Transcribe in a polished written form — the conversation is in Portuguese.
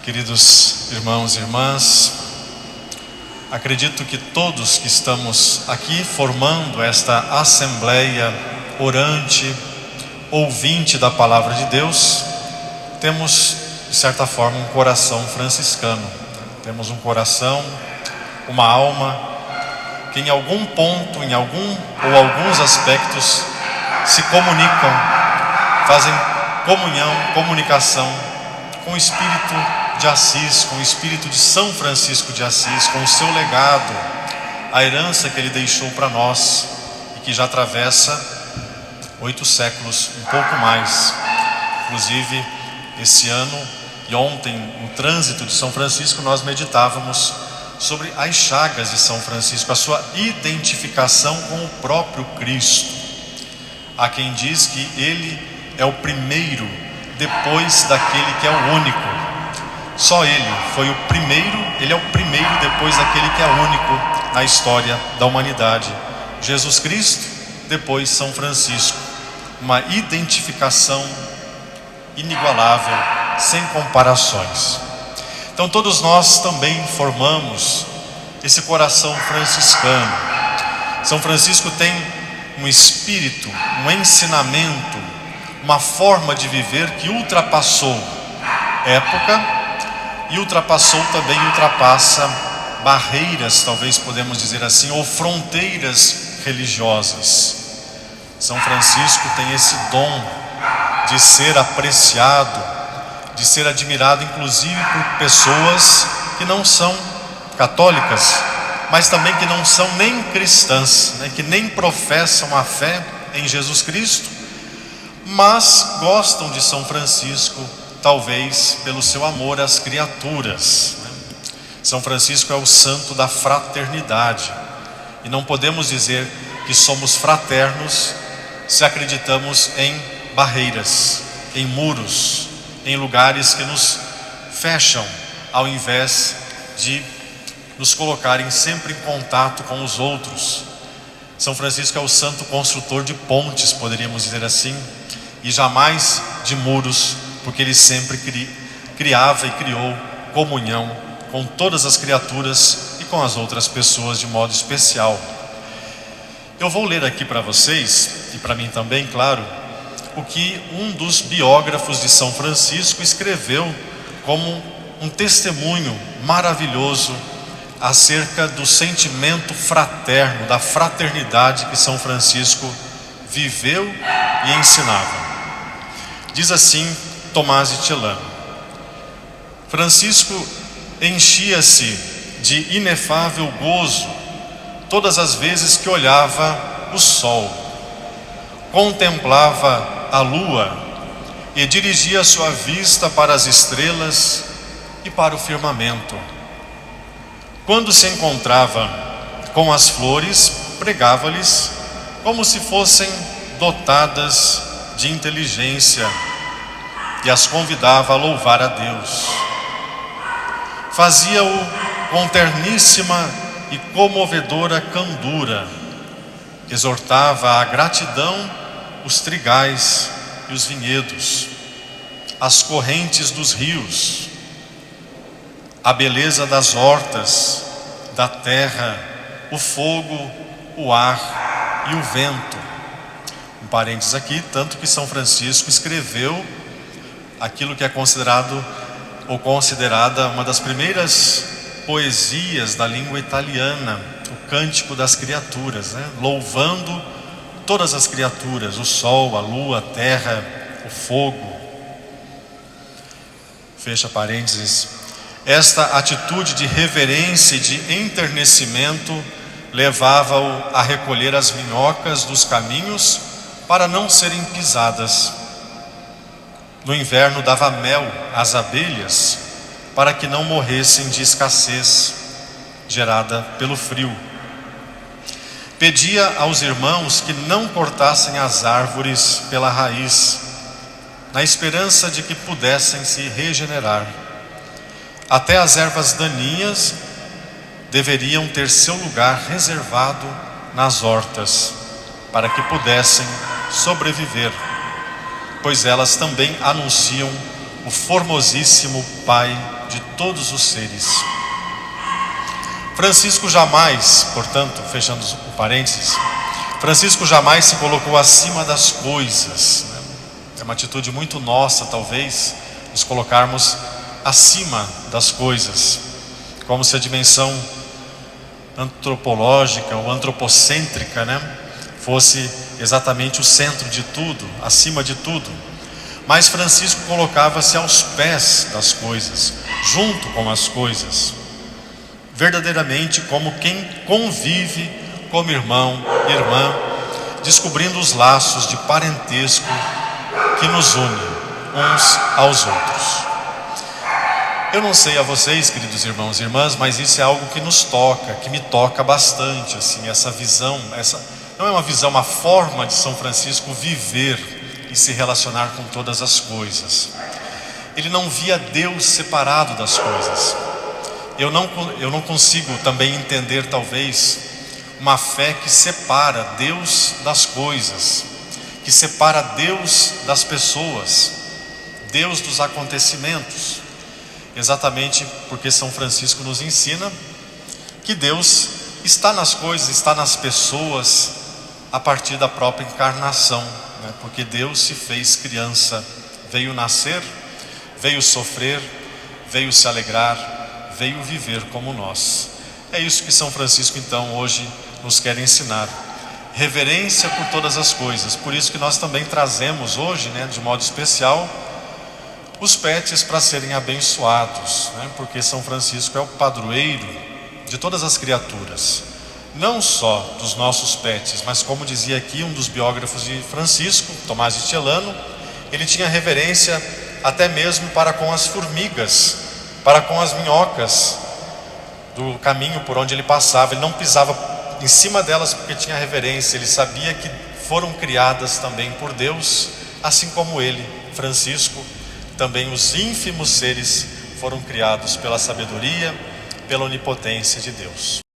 Queridos irmãos e irmãs, acredito que todos que estamos aqui formando esta assembleia orante, ouvinte da palavra de Deus, temos de certa forma um coração franciscano. Temos um coração, uma alma que em algum ponto, em algum ou alguns aspectos se comunicam, fazem comunhão, comunicação com o Espírito de Assis, com o Espírito de São Francisco de Assis, com o seu legado, a herança que ele deixou para nós e que já atravessa 8 séculos, um pouco mais. Inclusive, esse ano e ontem, no trânsito de São Francisco, nós meditávamos sobre as chagas de São Francisco, a sua identificação com o próprio Cristo. Há quem diz que ele é o primeiro depois daquele que é o único. Só ele foi o primeiro, ele é o primeiro depois daquele que é único na história da humanidade. Jesus Cristo, depois São Francisco. Uma identificação inigualável, sem comparações. Então todos nós também formamos esse coração franciscano. São Francisco tem um espírito, um ensinamento, uma forma de viver que ultrapassou época e ultrapassa barreiras, talvez podemos dizer assim, ou fronteiras religiosas. São Francisco tem esse dom de ser apreciado, de ser admirado, inclusive por pessoas que não são católicas, mas também que não são nem cristãs, né, que nem professam a fé em Jesus Cristo, mas gostam de São Francisco, talvez pelo seu amor às criaturas. São Francisco é o santo da fraternidade, e não podemos dizer que somos fraternos se acreditamos em barreiras, em muros, em lugares que nos fecham, ao invés de nos colocarem sempre em contato com os outros. São Francisco é o santo construtor de pontes, poderíamos dizer assim, e jamais de muros, porque ele sempre criava e criou comunhão com todas as criaturas e com as outras pessoas de modo especial. Eu vou ler aqui para vocês, e para mim também, claro, o que um dos biógrafos de São Francisco escreveu como um testemunho maravilhoso acerca do sentimento fraterno, da fraternidade que São Francisco viveu e ensinava. Diz assim Tomás de Celano: Francisco enchia-se de inefável gozo todas as vezes que olhava o sol, contemplava a lua e dirigia sua vista para as estrelas e para o firmamento. Quando se encontrava com as flores, pregava-lhes como se fossem dotadas de inteligência e as convidava a louvar a Deus. Fazia-o com terníssima e comovedora candura, exortava à gratidão os trigais e os vinhedos, as correntes dos rios, a beleza das hortas, da terra, o fogo, o ar e o vento. Um parênteses aqui, tanto que São Francisco escreveu aquilo que é considerado ou considerada uma das primeiras poesias da língua italiana, o Cântico das Criaturas, né? Louvando todas as criaturas, o sol, a lua, a terra, o fogo. Fecha parênteses. Esta atitude de reverência e de enternecimento levava-o a recolher as minhocas dos caminhos para não serem pisadas. No inverno dava mel às abelhas para que não morressem de escassez gerada pelo frio. Pedia aos irmãos que não cortassem as árvores pela raiz, na esperança de que pudessem se regenerar. Até as ervas daninhas deveriam ter seu lugar reservado nas hortas, para que pudessem sobreviver, pois elas também anunciam o formosíssimo Pai de todos os seres. Francisco jamais, portanto, fechando o parênteses, Francisco jamais se colocou acima das coisas, né? É uma atitude muito nossa, talvez, nos colocarmos acima das coisas, como se a dimensão antropológica ou antropocêntrica, né, fosse exatamente o centro de tudo, acima de tudo. Mas Francisco colocava-se aos pés das coisas, junto com as coisas, verdadeiramente como quem convive como irmão e irmã, descobrindo os laços de parentesco que nos unem uns aos outros. Eu não sei a vocês, queridos irmãos e irmãs, mas isso é algo que nos toca, que me toca bastante, assim, essa visão, não é uma visão, uma forma de São Francisco viver e se relacionar com todas as coisas. Ele não via Deus separado das coisas. Eu não consigo também entender, talvez, uma fé que separa Deus das coisas, que separa Deus das pessoas, Deus dos acontecimentos. Exatamente porque São Francisco nos ensina que Deus está nas coisas, está nas pessoas, a partir da própria encarnação, né? Porque Deus se fez criança, veio nascer, veio sofrer, veio se alegrar, veio viver como nós. É isso que São Francisco então hoje nos quer ensinar: reverência por todas as coisas. Por isso que nós também trazemos hoje, né, de modo especial, os pets para serem abençoados, né? Porque São Francisco é o padroeiro de todas as criaturas, não só dos nossos pets, mas, como dizia aqui um dos biógrafos de Francisco, Tomás de Celano, ele tinha reverência até mesmo para com as formigas, para com as minhocas do caminho por onde ele passava. Ele não pisava em cima delas porque tinha reverência, ele sabia que foram criadas também por Deus, assim como ele, Francisco. Também os ínfimos seres foram criados pela sabedoria, pela onipotência de Deus.